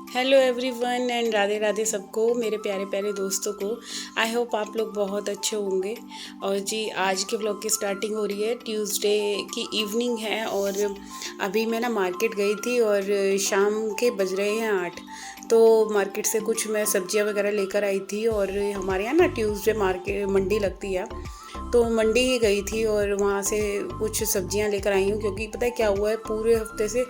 Hello everyone and Radhe Radhe सबको, मेरे प्यारे प्यारे दोस्तों को। आई होप आप लोग बहुत अच्छे होंगे। और जी, आज के ब्लॉग की स्टार्टिंग हो रही है, ट्यूसडे की इवनिंग है। और अभी मैं ना मार्केट गई थी और शाम के बज रहे हैं 8। तो मार्केट से कुछ मैं सब्जियां वगैरह लेकर आई थी। और हमारे यहाँ ना ट्यूसडे मार्केट मंडी लगती है, तो मंडी ही गई थी और वहाँ से कुछ सब्जियां लेकर आई हूँ। क्योंकि पता है क्या हुआ है, पूरे हफ्ते से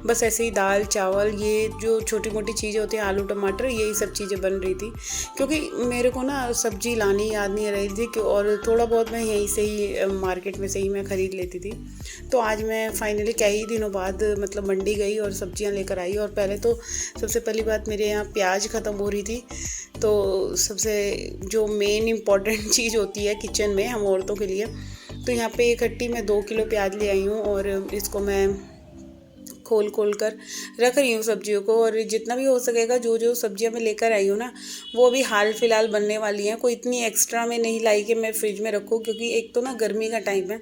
बस ऐसे ही दाल चावल, ये जो छोटी मोटी चीज़ें होती हैं, आलू टमाटर, यही सब चीज़ें बन रही थी। क्योंकि मेरे को ना सब्जी लानी याद नहीं रही थी और थोड़ा बहुत मैं यहीं से ही मार्केट में से ही मैं ख़रीद लेती थी। तो आज मैं फाइनली कई दिनों बाद मतलब मंडी गई और सब्जियां लेकर आई। और पहले तो सबसे पहली बात, मेरे यहाँ प्याज ख़त्म हो रही थी। तो सबसे जो मेन इम्पॉर्टेंट चीज़ होती है किचन में हम औरतों के लिए, तो यहाँ पे इकट्ठी मैं 2 किलो प्याज ले आई हूँ। और इसको मैं खोल खोल कर रख रही हूँ सब्जियों को। और जितना भी हो सकेगा, जो जो सब्जियाँ मैं लेकर आई हूँ ना, वो अभी हाल फिलहाल बनने वाली हैं। कोई इतनी एक्स्ट्रा में नहीं लाई कि मैं फ्रिज में रखूँ, क्योंकि एक तो ना गर्मी का टाइम है,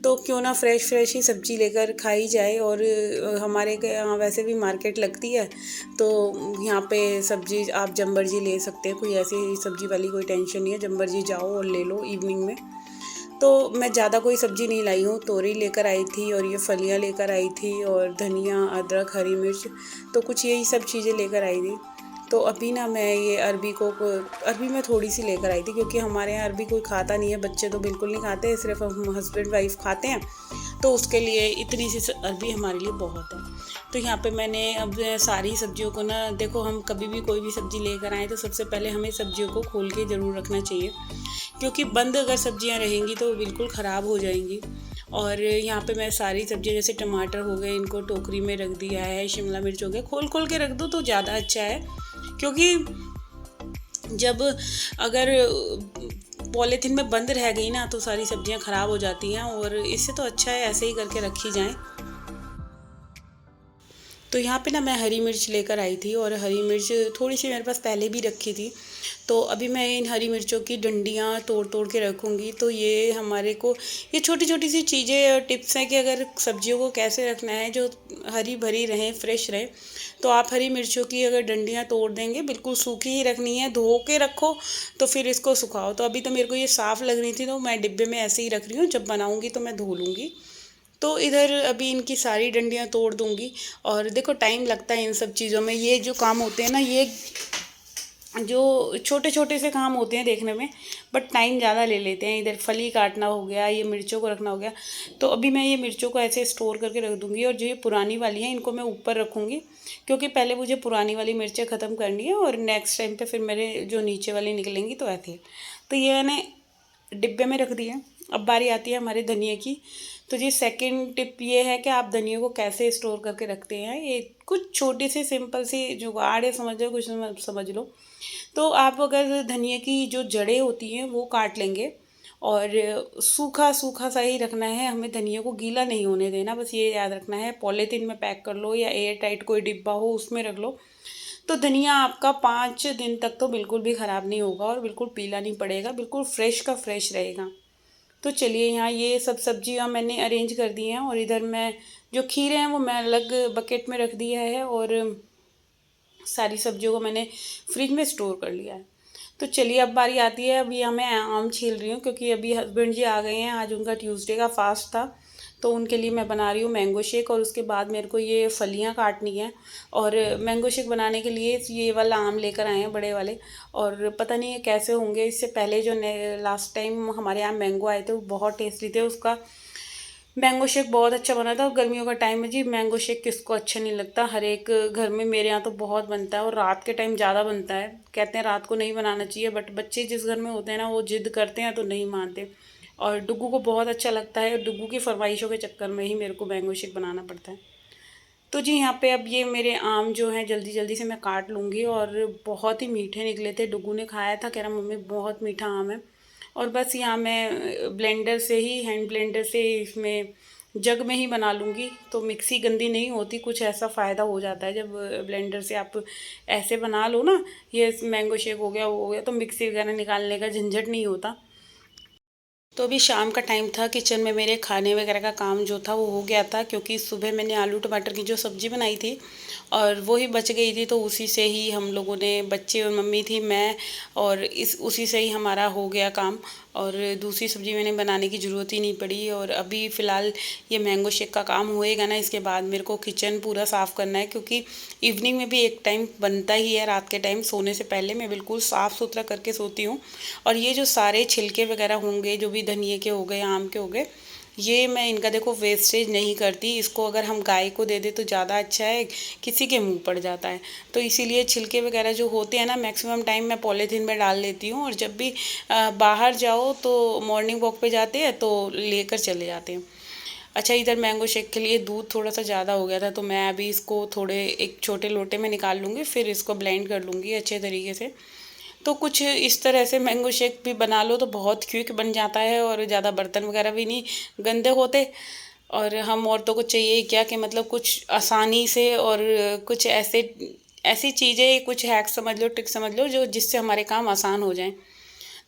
तो क्यों ना फ्रेश फ्रेश ही सब्जी लेकर खाई जाए। और हमारे के यहाँ वैसे भी मार्केट लगती है, तो यहाँ पे सब्जी आप जब मर्जी ले सकते हैं। कोई ऐसी सब्जी वाली कोई टेंशन नहीं है, जब मर्जी जाओ और ले लो इवनिंग में। तो मैं ज़्यादा कोई सब्ज़ी नहीं लाई हूँ, तोरी लेकर आई थी और ये फलियाँ लेकर आई थी और धनिया, अदरक, हरी मिर्च, तो कुछ यही सब चीज़ें लेकर आई थी। तो अभी ना मैं ये अरबी मैं थोड़ी सी लेकर आई थी, क्योंकि हमारे यहाँ अरबी कोई खाता नहीं है, बच्चे तो बिल्कुल नहीं खाते, सिर्फ हम हस्बैंड वाइफ खाते हैं। तो उसके लिए इतनी सी अरबी हमारे लिए बहुत है। तो यहाँ पे मैंने अब सारी सब्जियों को ना, देखो हम कभी भी कोई भी सब्ज़ी लेकर आएँ तो सबसे पहले हमें सब्जियों को खोल के ज़रूर रखना चाहिए, क्योंकि बंद अगर सब्जियां रहेंगी तो बिल्कुल ख़राब हो जाएंगी। और यहाँ पे मैं सारी सब्जियां, जैसे टमाटर हो गए, इनको टोकरी में रख दिया है, शिमला मिर्च हो गया, खोल खोल के रख दो तो ज़्यादा अच्छा है। क्योंकि जब अगर पॉलीथीन में बंद रह गई ना, तो सारी सब्जियां ख़राब हो जाती हैं। और इससे तो अच्छा है ऐसे ही करके रखी जाएं। तो यहाँ पे ना मैं हरी मिर्च लेकर आई थी, और हरी मिर्च थोड़ी सी मेरे पास पहले भी रखी थी। तो अभी मैं इन हरी मिर्चों की डंडियाँ तोड़ तोड़ के रखूँगी। तो ये हमारे को, ये छोटी छोटी सी चीज़ें और टिप्स हैं कि अगर सब्जियों को कैसे रखना है जो हरी भरी रहें, फ्रेश रहे। तो आप हरी मिर्चों की अगर डंडियाँ तोड़ देंगे, बिल्कुल सूखी ही रखनी है, धो के रखो, तो फिर इसको सुखाओ। तो अभी तो मेरे को ये साफ़ लग रही थी, तो मैं डिब्बे में ऐसे ही रख रही हूँ, जब बनाऊँगी तो मैं धो लूँगी। तो इधर अभी इनकी सारी डंडियाँ तोड़ दूंगी। और देखो टाइम लगता है इन सब चीज़ों में, ये जो काम होते हैं ना, ये जो छोटे छोटे से काम होते हैं देखने में, बट टाइम ज़्यादा ले लेते हैं। इधर फली काटना हो गया, ये मिर्चों को रखना हो गया। तो अभी मैं ये मिर्चों को ऐसे स्टोर करके रख दूंगी, और जो ये पुरानी वाली हैं इनको मैं ऊपर रखूँगी, क्योंकि पहले मुझे पुरानी वाली मिर्चें ख़त्म करनी है, और नेक्स्ट टाइम पे फिर मेरे जो नीचे वाली निकलेंगी तो ऐसे। तो ये मैंने डिब्बे में रख दिए। अब बारी आती है हमारे धनिए की। तो जी, सेकंड टिप ये है कि आप धनिया को कैसे स्टोर करके रखते हैं। ये कुछ छोटी सी सिंपल सी जुगाड़ है, समझ लो, कुछ समझ लो। तो आप अगर धनिया की जो जड़ें होती हैं वो काट लेंगे, और सूखा सूखा सा ही रखना है हमें, धनिया को गीला नहीं होने देना, बस ये याद रखना है। पॉलीथीन में पैक कर लो या एयर टाइट कोई डिब्बा हो उसमें रख लो। तो धनिया आपका 5 दिन तक तो बिल्कुल भी ख़राब नहीं होगा, और बिल्कुल पीला नहीं पड़ेगा, बिल्कुल फ्रेश का फ्रेश रहेगा। तो चलिए, यहाँ ये सब सब्जियाँ मैंने अरेंज कर दी हैं, और इधर मैं जो खीरे हैं वो मैं अलग बकेट में रख दिया है, और सारी सब्जियों को मैंने फ्रिज में स्टोर कर लिया है। तो चलिए, अब बारी आती है, अभी मैं आम छील रही हूँ, क्योंकि अभी हस्बैंड जी आ गए हैं, आज उनका ट्यूसडे का फास्ट था। तो उनके लिए मैं बना रही हूँ मैंगो शेक, और उसके बाद मेरे को ये फलियाँ काटनी है। और मैंगो शेक बनाने के लिए ये वाला आम लेकर आए हैं, बड़े वाले। और पता नहीं ये कैसे होंगे, इससे पहले जो लास्ट टाइम हमारे यहाँ मैंगो आए थे वो बहुत टेस्टी थे, उसका मैंगो शेक बहुत अच्छा बना था। गर्मियों का टाइम है जी, मैंगो शेक किसको अच्छा नहीं लगता, हर एक घर में, मेरे यहाँ तो बहुत बनता है, और रात के टाइम ज़्यादा बनता है। कहते हैं रात को नहीं बनाना चाहिए, बट बच्चे जिस घर में होते हैं ना, वो जिद करते हैं तो नहीं मानते। और डुग्गू को बहुत अच्छा लगता है, और डुग्गू की फरमाइशों के चक्कर में ही मेरे को मैंगो शेक बनाना पड़ता है। तो जी, यहाँ पे अब ये मेरे आम जो हैं जल्दी जल्दी से मैं काट लूँगी। और बहुत ही मीठे निकले थे, डुग्गू ने खाया था, कह रहा मम्मी बहुत मीठा आम है। और बस यहाँ मैं ब्लेंडर से ही, हैंड ब्लेंडर से इसमें जग में ही बना लूँगी। तो मिक्सी गंदी नहीं होती, कुछ ऐसा फ़ायदा हो जाता है जब ब्लेंडर से आप ऐसे बना लो ना, ये मैंगो शेक हो गया, वो हो गया, तो मिक्सी वगैरह निकालने का झंझट नहीं होता। तो अभी शाम का टाइम था, किचन में मेरे खाने वगैरह का काम जो था वो हो गया था, क्योंकि सुबह मैंने आलू टमाटर की जो सब्ज़ी बनाई थी और वो ही बच गई थी, तो उसी से ही हम लोगों ने, बच्चे और मम्मी थी, मैं और इस उसी से ही हमारा हो गया काम। और दूसरी सब्ज़ी मैंने बनाने की ज़रूरत ही नहीं पड़ी। और अभी फ़िलहाल ये मैंगो शेक का काम होएगा ना, इसके बाद मेरे को किचन पूरा साफ़ करना है, क्योंकि इवनिंग में भी एक टाइम बनता ही है, रात के टाइम सोने से पहले मैं बिल्कुल साफ़ सुथरा करके सोती हूँ। और ये जो सारे छिलके वगैरह होंगे, जो भी धनिए के हो गए, आम के हो गए, ये मैं इनका देखो वेस्टेज नहीं करती। इसको अगर हम गाय को दे दे तो ज़्यादा अच्छा है, किसी के मुंह पड़ जाता है। तो इसीलिए छिलके वगैरह जो होते हैं ना, मैक्सिमम टाइम मैं पॉलीथीन में डाल लेती हूँ। और जब भी बाहर जाओ तो मॉर्निंग वॉक पे जाते हैं तो लेकर चले जाते हैं। अच्छा, इधर मैंगो शेक के लिए दूध थोड़ा सा ज़्यादा हो गया था, तो मैं अभी इसको थोड़े एक छोटे लोटे में निकाल लूँगी, फिर इसको ब्लेंड कर लूँगी अच्छे तरीके से। तो कुछ इस तरह से मैंगो शेक भी बना लो तो बहुत क्विक बन जाता है, और ज़्यादा बर्तन वगैरह भी नहीं गंदे होते। और हम औरतों को चाहिए क्या कि मतलब कुछ आसानी से, और कुछ ऐसे ऐसी चीज़ें, कुछ हैक समझ लो, ट्रिक समझ लो, जो जिससे हमारे काम आसान हो जाएं।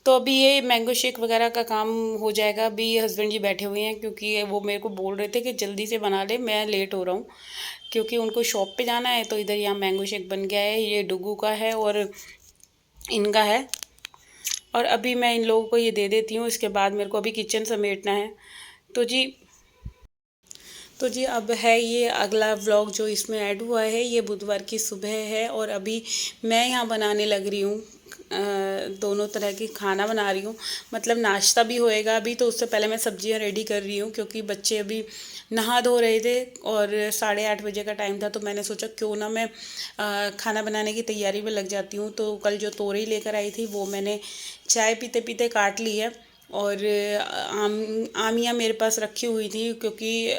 तो अभी ये मैंगो शेक वगैरह का काम हो जाएगा। अभी हस्बैंड जी बैठे हुए हैं, क्योंकि वो मेरे को बोल रहे थे कि जल्दी से बना ले, मैं लेट हो रहा हूँ, क्योंकि उनको शॉप पे जाना है। तो इधर यहाँ मैंगो शेक बन गया है, ये डुगू का है और इनका है। और अभी मैं इन लोगों को ये दे देती हूँ, इसके बाद मेरे को अभी किचन समेटना है। तो जी तो जी अब है ये अगला व्लॉग जो इसमें ऐड हुआ है, ये बुधवार की सुबह है। और अभी मैं यहाँ बनाने लग रही हूँ, दोनों तरह की खाना बना रही हूँ। मतलब नाश्ता भी होएगा अभी, तो उससे पहले मैं सब्जियाँ रेडी कर रही हूँ, क्योंकि बच्चे अभी नहा धो रहे थे और 8:30 बजे का टाइम था। तो मैंने सोचा क्यों ना मैं खाना बनाने की तैयारी में लग जाती हूँ। तो कल जो तोरई लेकर आई थी वो मैंने चाय पीते पीते काट ली है। और आमियाँ मेरे पास रखी हुई थी, क्योंकि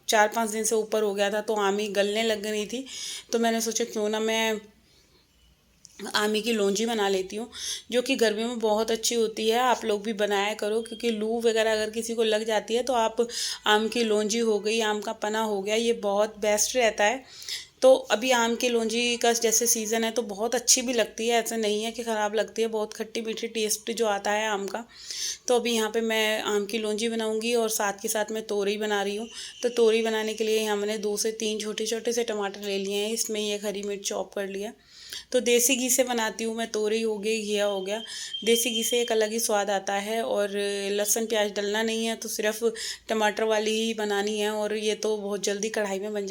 4-5 दिन से ऊपर हो गया था, तो आमी गलने लग रही थी। तो मैंने सोचा क्यों ना मैं आमी की लौंजी बना लेती हूँ, जो कि गर्मी में बहुत अच्छी होती है। आप लोग भी बनाया करो, क्योंकि लू वगैरह अगर किसी को लग जाती है तो आप आम की लौंजी हो गई, आम का पना हो गया, ये बहुत बेस्ट रहता है। तो अभी आम की लौंजी का जैसे सीज़न है, तो बहुत अच्छी भी लगती है, ऐसा नहीं है कि ख़राब लगती है, बहुत खट्टी मीठी टेस्ट जो आता है आम का। तो अभी यहाँ पे मैं आम की लौंजी बनाऊँगी, और साथ के साथ मैं तोरई बना रही हूँ। तो तोरई बनाने के लिए यहाँ मैंने 2 से 3 छोटे छोटे से टमाटर ले लिए हैं, इसमें ये हरी मिर्च चॉप कर लिया। तो देसी घी से बनाती हूँ मैं, तोरई हो गई, घिया हो गया। देसी घी से एक अलग ही स्वाद आता है, और लहसुन प्याज डलना नहीं है, तो सिर्फ टमाटर वाली ही बनानी है। और ये तो बहुत जल्दी कढ़ाई में बन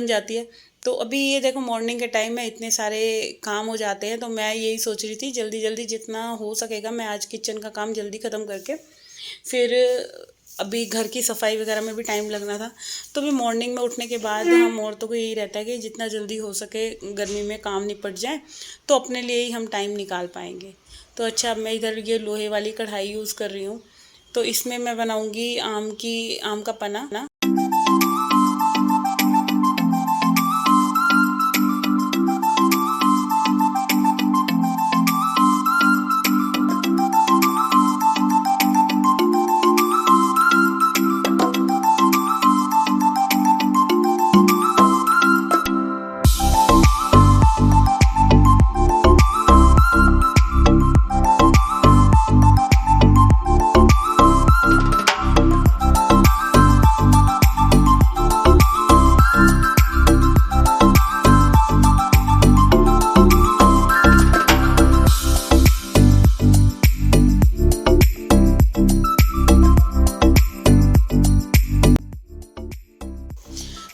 जाती है। तो अभी ये देखो मॉर्निंग के टाइम में इतने सारे काम हो जाते हैं, तो मैं यही सोच रही थी जल्दी जल्दी जितना हो सकेगा मैं आज किचन का काम जल्दी ख़त्म करके, फिर अभी घर की सफाई वगैरह में भी टाइम लगना था। तो अभी मॉर्निंग में उठने के बाद हम औरतों को यही रहता है कि जितना जल्दी हो सके गर्मी में काम निपट जाए, तो अपने लिए ही हम टाइम निकाल पाएंगे। तो अच्छा, अब मैं इधर ये लोहे वाली कढ़ाई यूज़ कर रही हूँ, तो इसमें मैं बनाऊँगी आम का पना ना।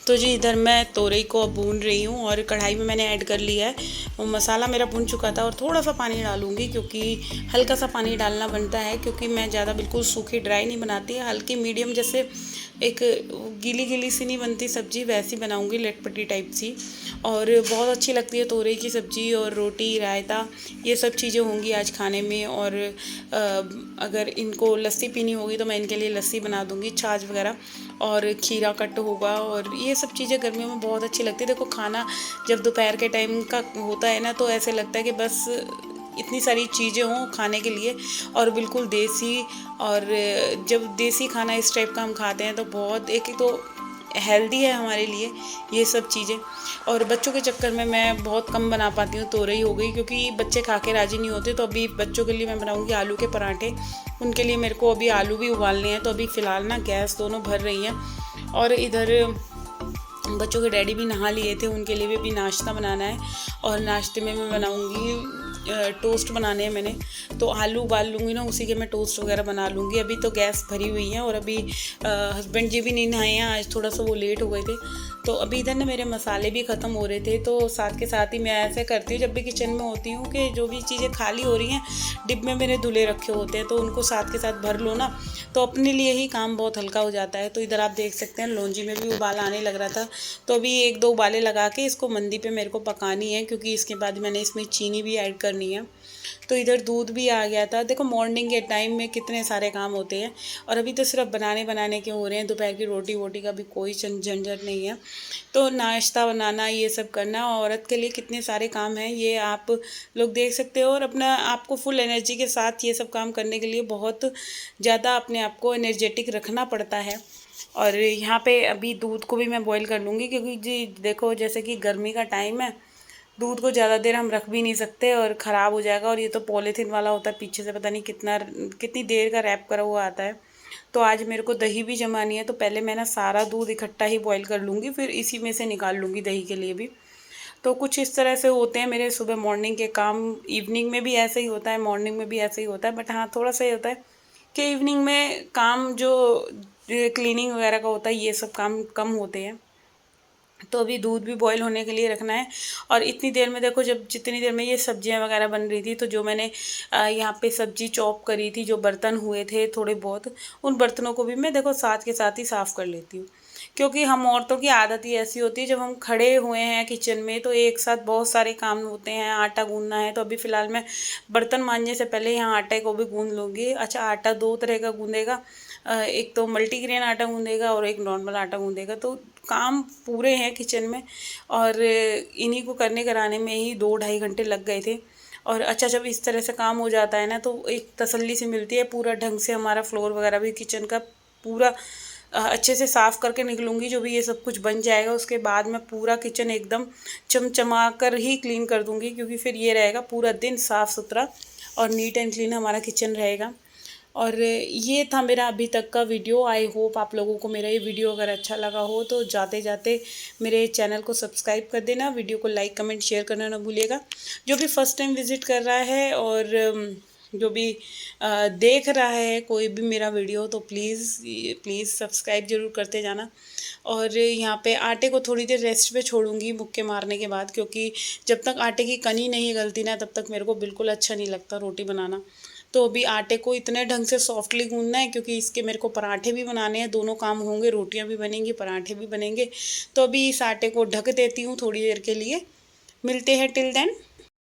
तो जी इधर मैं तोरई को भून रही हूँ, और कढ़ाई में मैंने ऐड कर लिया है, वो मसाला मेरा भुन चुका था। और थोड़ा सा पानी डालूँगी, क्योंकि हल्का सा पानी डालना बनता है, क्योंकि मैं ज़्यादा बिल्कुल सूखी ड्राई नहीं बनाती है, हल्की मीडियम, जैसे एक गीली गीली सी नहीं बनती सब्ज़ी, वैसी बनाऊँगी, लटपटी टाइप सी। और बहुत अच्छी लगती है तोरई की सब्ज़ी, और रोटी रायता ये सब चीज़ें होंगी आज खाने में। और अगर इनको लस्सी पीनी होगी तो मैं इनके लिए लस्सी बना दूँगी, छाछ वगैरह, और खीरा कट होगा। और ये सब चीज़ें गर्मियों में बहुत अच्छी लगती है। देखो खाना जब दोपहर के टाइम का होता है ना, तो ऐसे लगता है कि बस इतनी सारी चीज़ें हों खाने के लिए, और बिल्कुल देसी। और जब देसी खाना इस टाइप का हम खाते हैं तो बहुत, एक तो हेल्दी है हमारे लिए ये सब चीज़ें। और बच्चों के चक्कर में मैं बहुत कम बना पाती हूँ, तोरई हो गई, क्योंकि बच्चे खा के राज़ी नहीं होते। तो अभी बच्चों के लिए मैं बनाऊँगी आलू के पराठे। उनके लिए मेरे को अभी आलू भी उबालने हैं, तो अभी फ़िलहाल ना गैस दोनों भर रही हैं। और इधर बच्चों के डैडी भी नहा लिए थे, उनके लिए भी अभी नाश्ता बनाना है। और नाश्ते में मैं बनाऊंगी टोस्ट बनाने हैं मैंने, तो आलू उबाल लूँगी ना, उसी के मैं टोस्ट वगैरह बना लूँगी। अभी तो गैस भरी हुई है। और अभी हस्बैंड जी भी नहीं नहाए हैं, आज थोड़ा सा वो लेट हो गए थे। तो अभी इधर ना मेरे मसाले भी ख़त्म हो रहे थे, तो साथ के साथ ही मैं ऐसे करती हूँ जब भी किचन में होती हूँ कि जो भी चीज़ें खाली हो रही हैं, डिब्बे में मेरे धुले रखे होते हैं, तो उनको साथ के साथ भर लो ना, तो अपने लिए ही काम बहुत हल्का हो जाता है। तो इधर आप देख सकते हैं लौंजी में भी उबाल आने लग रहा था, तो अभी 1-2 उबाले लगा के इसको मंदी पे मेरे को पकानी है, क्योंकि इसके बाद मैंने इसमें चीनी भी ऐड करनी है। तो इधर दूध भी आ गया था। देखो मॉर्निंग के टाइम में कितने सारे काम होते हैं, और अभी तो सिर्फ बनाने के हो रहे हैं। दोपहर की रोटी वोटी का भी कोई झंझट नहीं है। तो नाश्ता बनाना, ये सब करना औरत के लिए कितने सारे काम हैं, ये आप लोग देख सकते हो। और अपना आपको फुल एनर्जी के साथ ये सब काम करने के लिए बहुत ज़्यादा अपने आप को एनर्जेटिक रखना पड़ता है। और यहाँ पे अभी दूध को भी मैं बॉईल कर लूँगी, क्योंकि जी देखो जैसे कि गर्मी का टाइम है, दूध को ज़्यादा देर हम रख भी नहीं सकते और ख़राब हो जाएगा। और ये तो पॉलीथीन वाला होता है, पीछे से पता नहीं कितनी देर का रैप करा हुआ आता है। तो आज मेरे को दही भी जमानी है, तो पहले मैं ना सारा दूध इकट्ठा ही बॉईल कर लूँगी, फिर इसी में से निकाल लूँगी दही के लिए भी। तो कुछ इस तरह से होते हैं मेरे सुबह मॉर्निंग के काम। इवनिंग में भी ऐसे ही होता है, मॉर्निंग में भी ऐसे ही होता है, बट हाँ थोड़ा सा ये होता है कि इवनिंग में काम जो क्लीनिंग वगैरह का होता है, ये सब काम कम होते हैं। तो अभी दूध भी बॉईल होने के लिए रखना है। और इतनी देर में देखो, जब जितनी देर में ये सब्जियां वगैरह बन रही थी, तो जो मैंने यहाँ पे सब्जी चॉप करी थी, जो बर्तन हुए थे थोड़े बहुत, उन बर्तनों को भी मैं देखो साथ के साथ ही साफ़ कर लेती हूँ। क्योंकि हम औरतों की आदत ही ऐसी होती है, जब हम खड़े हुए हैं किचन में तो एक साथ बहुत सारे काम होते हैं। आटा गूंदना है, तो अभी फ़िलहाल मैं बर्तन मांजने से पहले यहाँ आटे को भी गूंद लूँगी। अच्छा, आटा 2 तरह का गूंदेगा, एक तो मल्टीग्रेन आटा गूंदेगा और एक नॉर्मल आटा गूंदेगा। तो काम पूरे हैं किचन में, और इन्हीं को करने कराने में ही 2-2.5 घंटे लग गए थे। और अच्छा, जब इस तरह से काम हो जाता है ना, तो एक तसल्ली सी मिलती है। पूरा ढंग से हमारा फ्लोर वगैरह भी किचन का पूरा अच्छे से साफ़ करके निकलूँगी। जो भी ये सब कुछ बन जाएगा, उसके बाद मैं पूरा किचन एकदम चमचमा कर ही क्लीन कर दूँगी, क्योंकि फिर ये रहेगा पूरा दिन साफ़ सुथरा और नीट एंड क्लीन हमारा किचन रहेगा। और ये था मेरा अभी तक का वीडियो। आई होप आप लोगों को मेरा ये वीडियो अगर अच्छा लगा हो, तो जाते जाते मेरे चैनल को सब्सक्राइब कर देना, वीडियो को लाइक कमेंट शेयर करना ना भूलिएगा। जो भी फर्स्ट टाइम विज़िट कर रहा है और जो भी देख रहा है कोई भी मेरा वीडियो, तो प्लीज़ सब्सक्राइब ज़रूर करते जाना। और यहाँ पे आटे को थोड़ी देर रेस्ट पे छोड़ूंगी मुक्के मारने के बाद, क्योंकि जब तक आटे की कनी नहीं गलती ना, तब तक मेरे को बिल्कुल अच्छा नहीं लगता रोटी बनाना। तो अभी आटे को इतने ढंग से सॉफ्टली गूंदना है, क्योंकि इसके मेरे को पराठे भी बनाने हैं। दोनों काम होंगे, रोटियां भी बनेंगी, पराठे भी बनेंगे। तो अभी इस आटे को ढक देती हूँ थोड़ी देर के लिए। मिलते हैं टिल देन।